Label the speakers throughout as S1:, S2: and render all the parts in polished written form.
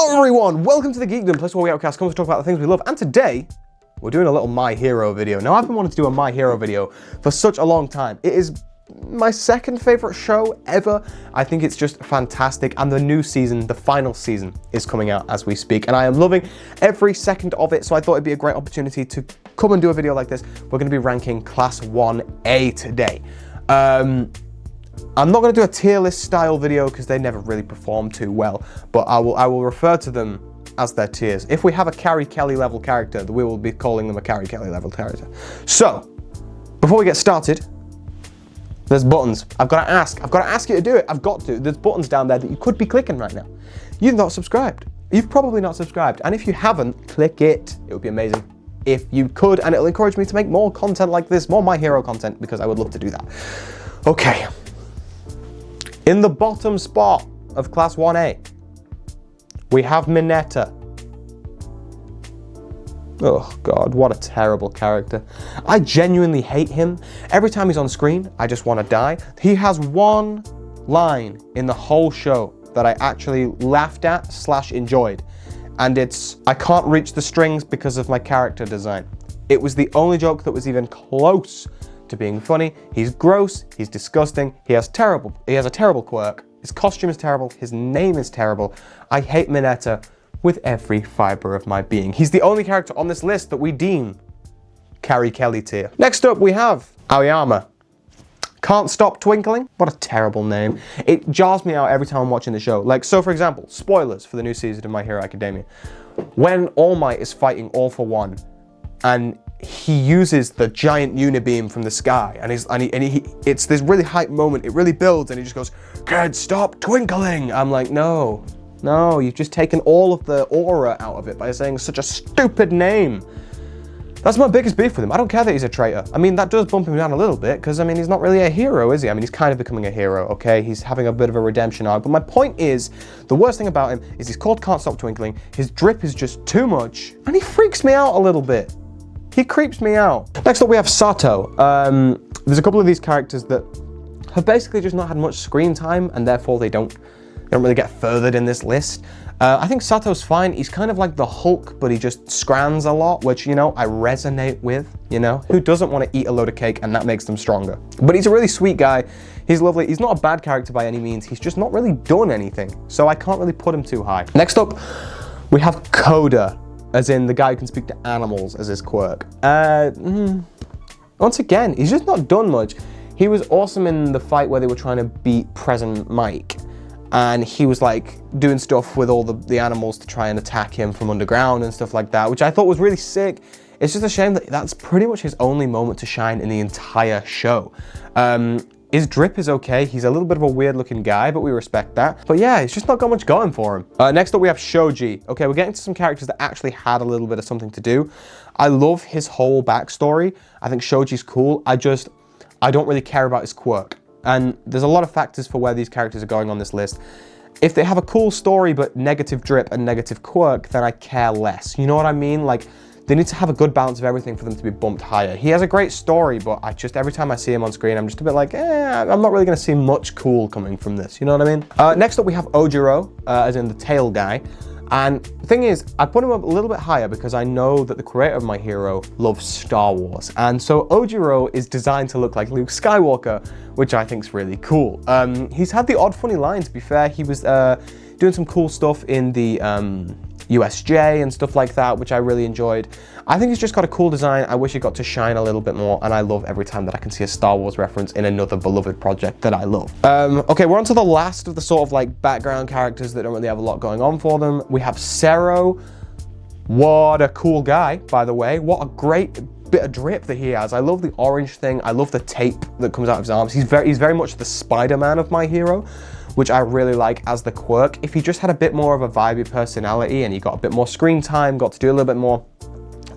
S1: Hello everyone, welcome to the Geekdom, place where we outcast comes to talk about the things we love, and today we're doing a little My Hero video. Now I've been wanting to do a My Hero video for such a long time. It is my second favorite show ever. I think it's just fantastic, and the new season, the final season, is coming out as we speak, and I am loving every second of it, so I thought it'd be a great opportunity to come and do a video like this. We're going to be ranking Class 1A today. I'm not going to do a tier list style video because they never really perform too well, but I will refer to them as their tiers. If we have a Carrie Kelly level character, we will be calling them a Carrie Kelly level character. So, before we get started, there's buttons. I've got to ask you to do it. I've got to. There's buttons down there that you could be clicking right now. You've not subscribed. You've probably not subscribed, and if you haven't, click it. It would be amazing if you could, and it'll encourage me to make more content like this, more My Hero content, because I would love to do that. Okay. In the bottom spot of Class 1A, we have Mineta. Oh God, what a terrible character. I genuinely hate him. Every time he's on screen, I just want to die. He has one line in the whole show that I actually laughed at / enjoyed. And it's, I can't reach the strings because of my character design. It was the only joke that was even close to being funny. He's gross, he's disgusting, he has a terrible quirk, his costume is terrible, his name is terrible. I hate Mineta with every fiber of my being. He's the only character on this list that we deem Carrie Kelly tier. Next up we have Aoyama. Can't Stop Twinkling? What a terrible name. It jars me out every time I'm watching the show. Like, so for example, spoilers for the new season of My Hero Academia. When All Might is fighting All for One, and he uses the giant unibeam from the sky, and it's this really hype moment. It really builds, and he just goes, "Can't stop twinkling." I'm like, no, you've just taken all of the aura out of it by saying such a stupid name. That's my biggest beef with him. I don't care that he's a traitor. I mean, that does bump him down a little bit, because I mean, he's not really a hero, is he? I mean, he's kind of becoming a hero, okay? He's having a bit of a redemption arc, but my point is, the worst thing about him is he's called Can't Stop Twinkling, his drip is just too much, and he freaks me out a little bit. He creeps me out. Next up we have Sato. There's a couple of these characters that have basically just not had much screen time, and therefore they don't really get furthered in this list. I think Sato's fine. He's kind of like the Hulk, but he just scrans a lot, which, you know, I resonate with, you know? Who doesn't want to eat a load of cake and that makes them stronger? But he's a really sweet guy. He's lovely. He's not a bad character by any means. He's just not really done anything, so I can't really put him too high. Next up, we have Coda, as in the guy who can speak to animals as his quirk. Once again, he's just not done much. He was awesome in the fight where they were trying to beat President Mike, and he was like doing stuff with all the animals to try and attack him from underground and stuff like that, which I thought was really sick. It's just a shame that that's pretty much his only moment to shine in the entire show. His drip is okay. He's a little bit of a weird looking guy, but we respect that. But yeah, he's just not got much going for him. Next up we have Shoji. Okay, we're getting to some characters that actually had a little bit of something to do. I love his whole backstory. I think Shoji's cool. I don't really care about his quirk. And there's a lot of factors for where these characters are going on this list. If they have a cool story but negative drip and negative quirk, then I care less. You know what I mean? Like, they need to have a good balance of everything for them to be bumped higher. He has a great story, but every time I see him on screen, I'm just a bit like, I'm not really going to see much cool coming from this. You know what I mean? Next up, we have Ojiro, as in the tail guy. And the thing is, I put him up a little bit higher because I know that the creator of My Hero loves Star Wars. And so Ojiro is designed to look like Luke Skywalker, which I think is really cool. He's had the odd funny line, to be fair. He was doing some cool stuff in the USJ and stuff like that, which I really enjoyed. I think he's just got a cool design. I wish he got to shine a little bit more, and I love every time that I can see a Star Wars reference in another beloved project that I love. Okay, we're on to the last of the sort of like background characters that don't really have a lot going on for them. We have Zero. What a cool guy, by the way. What a great bit of drip that he has. I love the orange thing. I love the tape that comes out of his arms. He's very much the Spider-Man of My Hero, which I really like as the quirk. If he just had a bit more of a vibey personality and he got a bit more screen time, got to do a little bit more,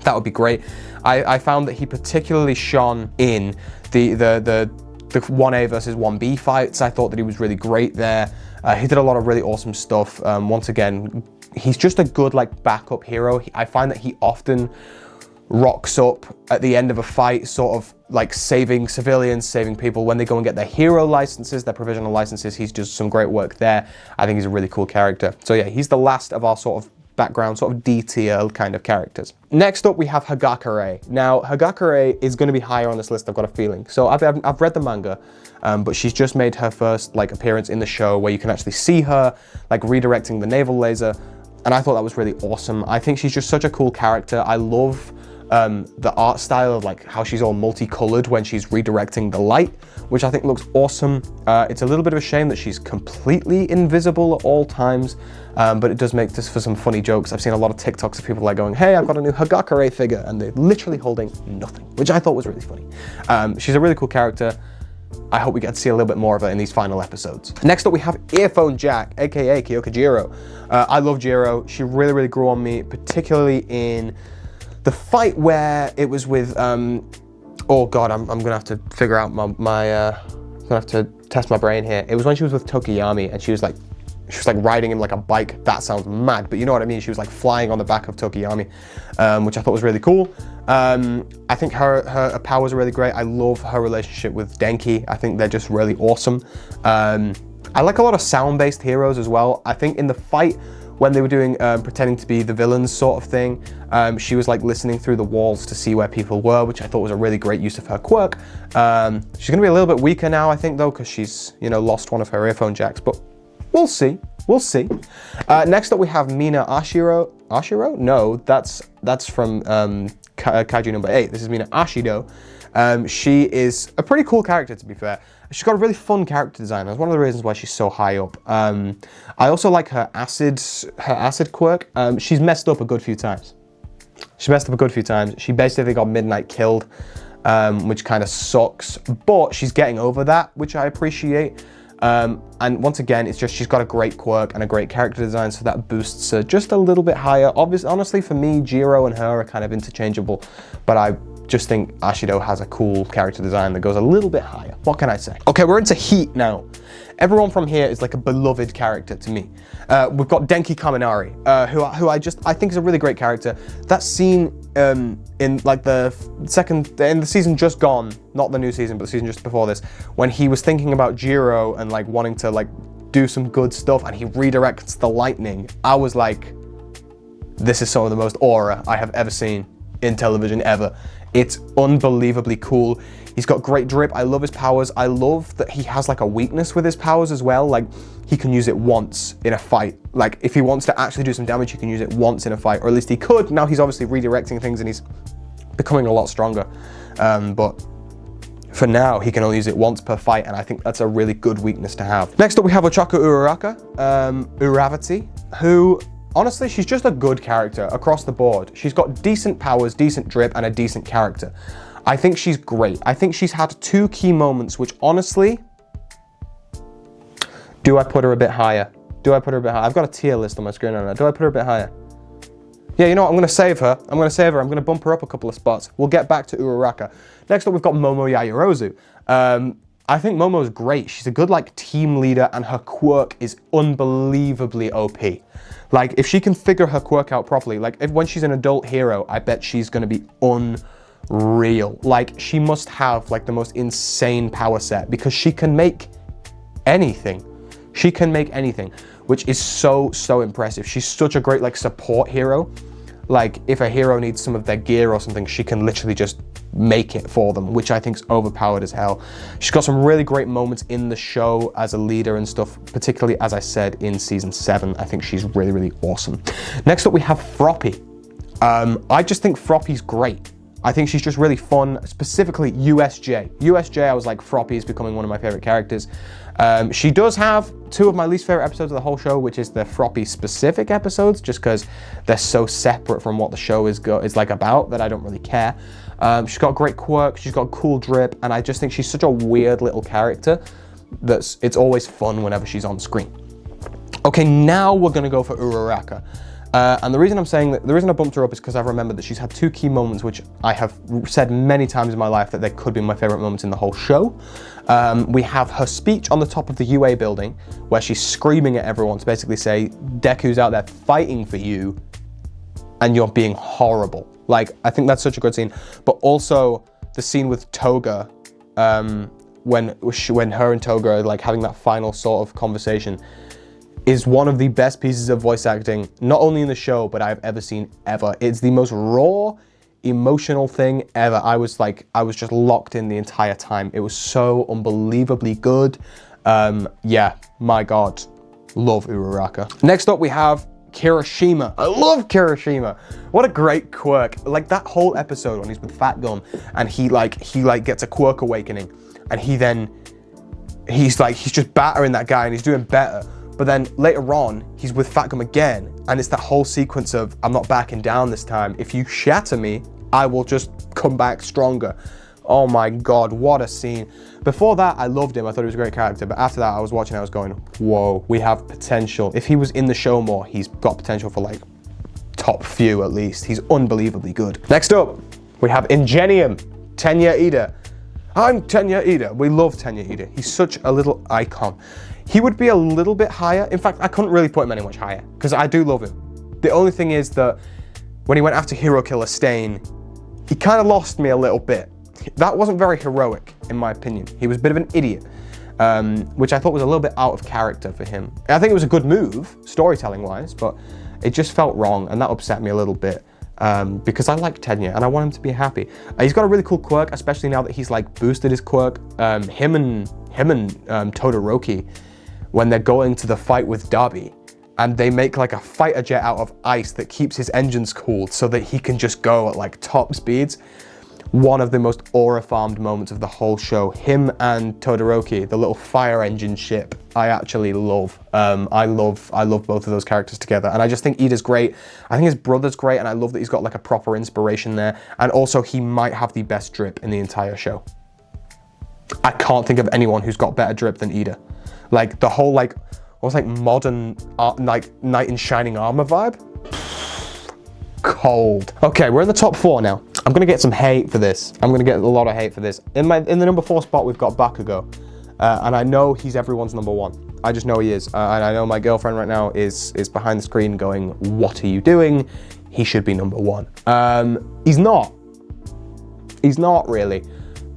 S1: that would be great. I found that he particularly shone in the 1A versus 1B fights. I thought that he was really great there. He did a lot of really awesome stuff. Once again, he's just a good like backup hero. I find that he often rocks up at the end of a fight, sort of like saving civilians, saving people when they go and get their hero licenses, their provisional licenses. He's does some great work there. I think he's a really cool character. So yeah, he's the last of our sort of background, sort of D tier kind of characters. Next up, we have Hagakure. Now, Hagakure is going to be higher on this list, I've got a feeling. So I've read the manga, but she's just made her first like appearance in the show where you can actually see her like redirecting the naval laser. And I thought that was really awesome. I think she's just such a cool character. I love the art style of like how she's all multicolored when she's redirecting the light, which I think looks awesome. It's a little bit of a shame that she's completely invisible at all times, but it does make this for some funny jokes. I've seen a lot of TikToks of people like going, hey, I've got a new Hagakure figure, and they're literally holding nothing, which I thought was really funny. She's a really cool character. I hope we get to see a little bit more of her in these final episodes. Next up, we have Earphone Jack, aka Kyoka Jhero. I love Jhero. She really, really grew on me, particularly in the fight where it was with, oh God, I'm gonna have to figure out I'm gonna have to test my brain here. It was when she was with Tokiyami and she was like riding him like a bike. That sounds mad, but you know what I mean? She was like flying on the back of Tokiyami, which I thought was really cool. I think her powers are really great. I love her relationship with Denki. I think they're just really awesome. I like a lot of sound-based heroes as well. I think in the fight, when they were doing pretending to be the villains sort of thing, she was like listening through the walls to see where people were, which I thought was a really great use of her quirk. She's gonna be a little bit weaker now, I think, though, because she's, you know, lost one of her earphone jacks, but we'll see. We'll see. Next up, we have Mina Ashiro. Ashiro? No, that's from Kaiju number 8. This is Mina Ashido. She is a pretty cool character, to be fair. She's got a really fun character design. That's one of the reasons why she's so high up. I also like her acid quirk. She's messed up a good few times. She basically got Midnight killed, which kind of sucks, but she's getting over that, which I appreciate. And once again, it's just she's got a great quirk and a great character design, so that boosts her just a little bit higher. Honestly, for me, Jhero and her are kind of interchangeable, but I just think Ashido has a cool character design that goes a little bit higher. What can I say? Okay, we're into Heat now. Everyone from here is like a beloved character to me. We've got Denki Kaminari, who I think is a really great character. That scene in like in the season just gone, not the new season, but the season just before this, when he was thinking about Jhero and like wanting to like do some good stuff, and he redirects the lightning. I was like, this is some of the most aura I have ever seen in television ever. It's unbelievably cool. He's got great drip. I love his powers. I love that he has like a weakness with his powers as well. Like he can use it once in a fight. Like if he wants to actually do some damage, he can use it once in a fight, or at least he could. Now he's obviously redirecting things and he's becoming a lot stronger. But for now, he can only use it once per fight, and I think that's a really good weakness to have. Next up, we have Ochako Uraraka, Uravati, who honestly, she's just a good character across the board. She's got decent powers, decent drip, and a decent character. I think she's great. I think she's had 2 key moments, which honestly, do I put her a bit higher? I've got a tier list on my screen right now. Do I put her a bit higher? Yeah, you know what? I'm going to save her. I'm going to bump her up a couple of spots. We'll get back to Uraraka. Next up, we've got Momo Yaoyorozu. I think Momo's great. She's a good like team leader, and her quirk is unbelievably OP. Like if she can figure her quirk out properly, like when she's an adult hero, I bet she's gonna be unreal. Like she must have like the most insane power set, because she can make anything. She can make anything, which is so impressive. She's such a great like support hero. Like if a hero needs some of their gear or something, she can literally just make it for them, which I think is overpowered as hell. She's got some really great moments in the show as a leader and stuff, particularly as I said in season 7. I think she's really awesome. Next up, we have Froppy. I just think Froppy's great. I think she's just really fun, specifically USJ. USJ, I was like, Froppy is becoming one of my favorite characters. She does have 2 of my least favorite episodes of the whole show, which is the Froppy specific episodes, just because they're so separate from what the show is like about that I don't really care. She's got great quirk, she's got cool drip, and I just think she's such a weird little character that it's always fun whenever she's on screen. Okay, now we're gonna go for Uraraka. And the reason I bumped her up is because I've remembered that she's had 2 key moments, which I have said many times in my life that they could be my favorite moments in the whole show. We have her speech on the top of the UA building, where she's screaming at everyone to basically say, Deku's out there fighting for you, and you're being horrible. Like, I think that's such a good scene. But also the scene with Toga, when her and Toga are like having that final sort of conversation, is one of the best pieces of voice acting, not only in the show, but I've ever seen ever. It's the most raw, emotional thing ever. I was just locked in the entire time. It was so unbelievably good. Yeah, my God, love Uraraka. Next up we have Kirishima. I love Kirishima. What a great quirk. Like that whole episode when he's with Fat Gum and he gets a quirk awakening, and he's just battering that guy and he's doing better. But then later on, he's with Fat Gum again, and it's that whole sequence of, I'm not backing down this time. If you shatter me, I will just come back stronger. Oh my God, what a scene. Before that, I loved him. I thought he was a great character. But after that, I was watching, I was going, whoa, we have potential. If he was in the show more, he's got potential for like top few at least. He's unbelievably good. Next up, we have Ingenium, Tenya Ida. I'm Tenya Ida. We love Tenya Ida. He's such a little icon. He would be a little bit higher. In fact, I couldn't really put him any much higher because I do love him. The only thing is that when he went after Hero Killer Stain, he kind of lost me a little bit. That wasn't very heroic, in my opinion. He was a bit of an idiot, which I thought was a little bit out of character for him. I think it was a good move, storytelling-wise, but it just felt wrong, and that upset me a little bit. Because I like Tenya and I want him to be happy. He's got a really cool quirk, especially now that he's like boosted his quirk. Him and Todoroki, when they're going to the fight with Darby, and they make like a fighter jet out of ice that keeps his engines cooled so that he can just go at like top speeds. One of the most aura-farmed moments of the whole show. Him and Todoroki, the little fire engine ship, I actually love. I love both of those characters together, and I just think Ida's great. I think his brother's great, and I love that he's got like a proper inspiration there. And also, he might have the best drip in the entire show. I can't think of anyone who's got better drip than Ida. Like the whole like, what's like modern like knight in shining armor vibe. Cold. Okay, we're in the top 4 now. I'm gonna get some hate for this. I'm gonna get a lot of hate for this. In the number 4 spot, we've got Bakugo, and I know he's everyone's number 1. I just know he is, and I know my girlfriend right now is behind the screen going, "What are you doing? He should be number 1." He's not. He's not really,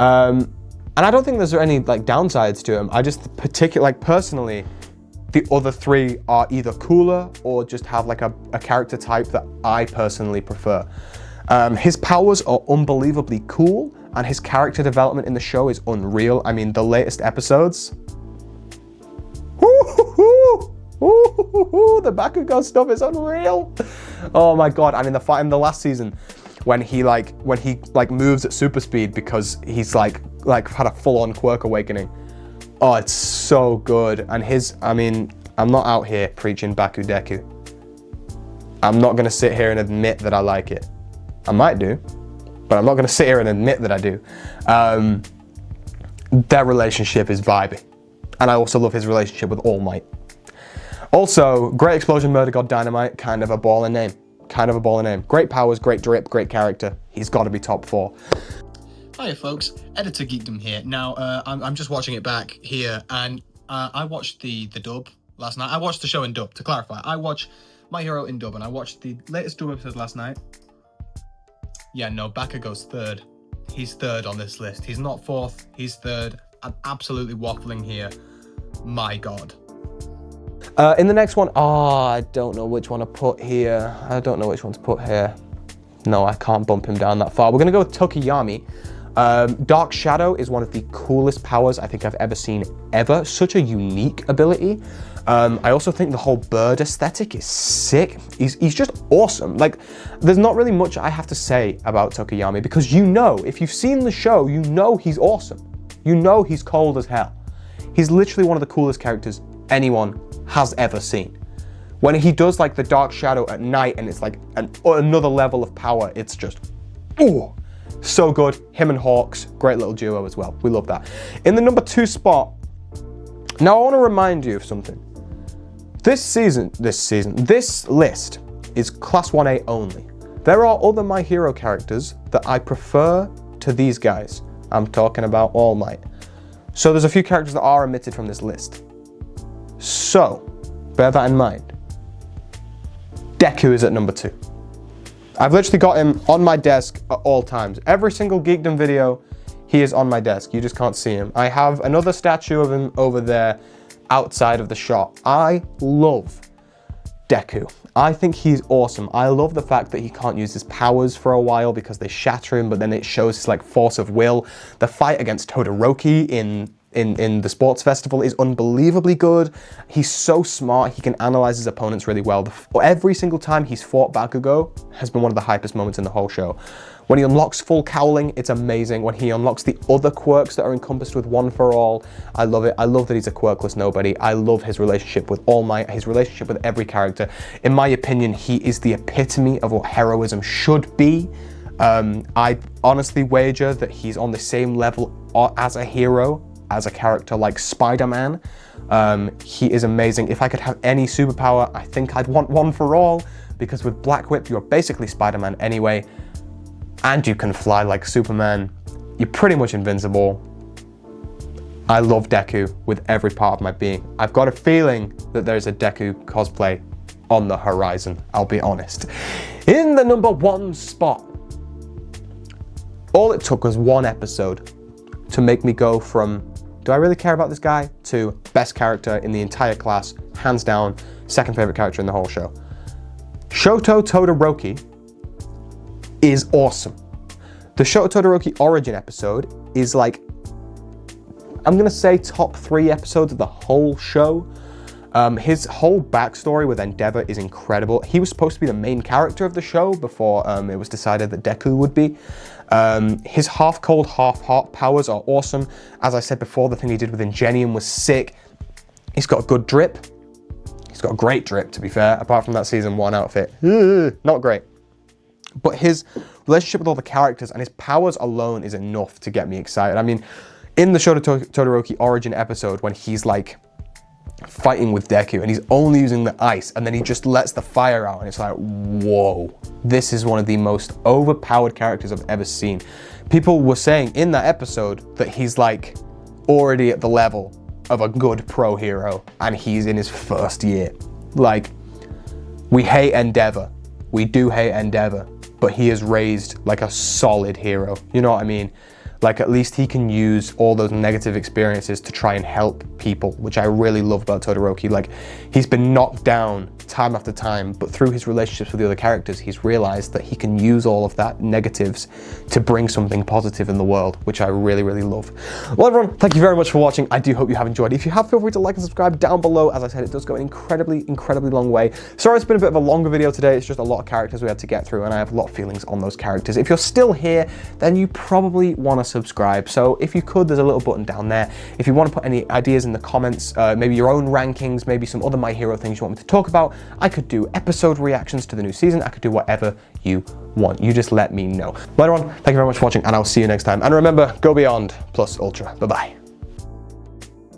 S1: and I don't think there's any like downsides to him. I just personally, the other 3 are either cooler or just have like a character type that I personally prefer. His powers are unbelievably cool, and his character development in the show is unreal. I mean, the latest episodes, the Bakugo stuff is unreal. Oh my God! And in the fight in the last season, when he moves at super speed because he's like had a full-on quirk awakening. Oh, it's so good. And I'm not out here preaching Bakudeku. I'm not gonna sit here and admit that I like it. I might do, but I'm not gonna sit here and admit that I do. Their relationship is vibey. And I also love his relationship with All Might. Also, Great Explosion Murder God Dynamite, kind of a baller name. Great powers, great drip, great character. He's gotta be top 4.
S2: Hiya folks, Editor Geekdom here. Now, I'm just watching it back here, and I watched the dub last night. I watched the show in dub, to clarify. I watched My Hero in dub, and I watched the latest dub episode last night. Yeah, no, Bakugo's 3rd. He's 3rd on this list. He's not 4th, he's 3rd. I'm absolutely waffling here. My God.
S1: In the next one, I don't know which one to put here. No, I can't bump him down that far. We're gonna go with Tokiyami. Dark Shadow is one of the coolest powers I think I've ever seen ever. Such a unique ability. I also think the whole bird aesthetic is sick. He's just awesome. Like, there's not really much I have to say about Tokiyami because if you've seen the show, you know he's awesome. You know he's cold as hell. He's literally one of the coolest characters anyone has ever seen. When he does like the Dark Shadow at night and it's like another level of power, it's just, ooh, so good. Him and Hawks, great little duo as well. We love that. In the number 2 spot, now I want to remind you of something. This list is Class 1A only. There are other My Hero characters that I prefer to these guys. I'm talking about All Might. So there's a few characters that are omitted from this list. So, bear that in mind. Deku is at number 2. I've literally got him on my desk at all times. Every single Geekdom video, he is on my desk. You just can't see him. I have another statue of him over there outside of the shop. I love Deku. I think he's awesome. I love the fact that he can't use his powers for a while because they shatter him, but then it shows his like force of will. The fight against Todoroki in the sports festival is unbelievably good. He's so smart. He can analyze his opponents really well. Every single time he's fought Bakugo has been one of the hypest moments in the whole show. When he unlocks full cowling, it's amazing. When he unlocks the other quirks that are encompassed with One for All, I love it. I love that he's a quirkless nobody. I love his relationship with All Might, his relationship with every character. In my opinion, he is the epitome of what heroism should be. I honestly wager that he's on the same level as a hero, as a character like Spider-Man. He is amazing. If I could have any superpower, I think I'd want One for All, because with Black Whip, you're basically Spider-Man anyway. And you can fly like Superman. You're pretty much invincible. I love Deku with every part of my being. I've got a feeling that there's a Deku cosplay on the horizon, I'll be honest. In the #1 spot, all it took was one episode to make me go from, do I really care about this guy, to best character in the entire class, hands down, second favorite character in the whole show. Shoto Todoroki is awesome. The Shoto Todoroki origin episode is like, I'm gonna say top 3 episodes of the whole show. His whole backstory with Endeavor is incredible. He was supposed to be the main character of the show before it was decided that Deku would be. His half cold, half hot powers are awesome. As I said before, the thing he did with Ingenium was sick. He's got a good drip. He's got a great drip, to be fair, apart from that season 1 outfit. Not great. But his relationship with all the characters and his powers alone is enough to get me excited. I mean, in the Shoto Todoroki origin episode, when he's like fighting with Deku and he's only using the ice and then he just lets the fire out and it's like, whoa, this is one of the most overpowered characters I've ever seen. People were saying in that episode that he's like already at the level of a good pro hero and he's in his first year. Like, we hate Endeavor. We do hate Endeavor, but he is raised like a solid hero. You know what I mean? Like, at least he can use all those negative experiences to try and help people, which I really love about Todoroki. Like, he's been knocked down time after time, but through his relationships with the other characters, he's realized that he can use all of that negatives to bring something positive in the world, which I really, really love. Well, everyone, thank you very much for watching. I do hope you have enjoyed. If you have, feel free to like and subscribe down below. As I said, it does go an incredibly, incredibly long way. Sorry it's been a bit of a longer video today. It's just a lot of characters we had to get through, and I have a lot of feelings on those characters. If you're still here, then you probably want to subscribe. So if you could, there's a little button down there. If you want to put any ideas in the comments, maybe your own rankings, maybe some other My Hero things you want me to talk about, I could do episode reactions to the new season. I could do whatever you want. You just let me know. Well, everyone, thank you very much for watching, and I'll see you next time. And remember, go beyond plus ultra. Bye-bye.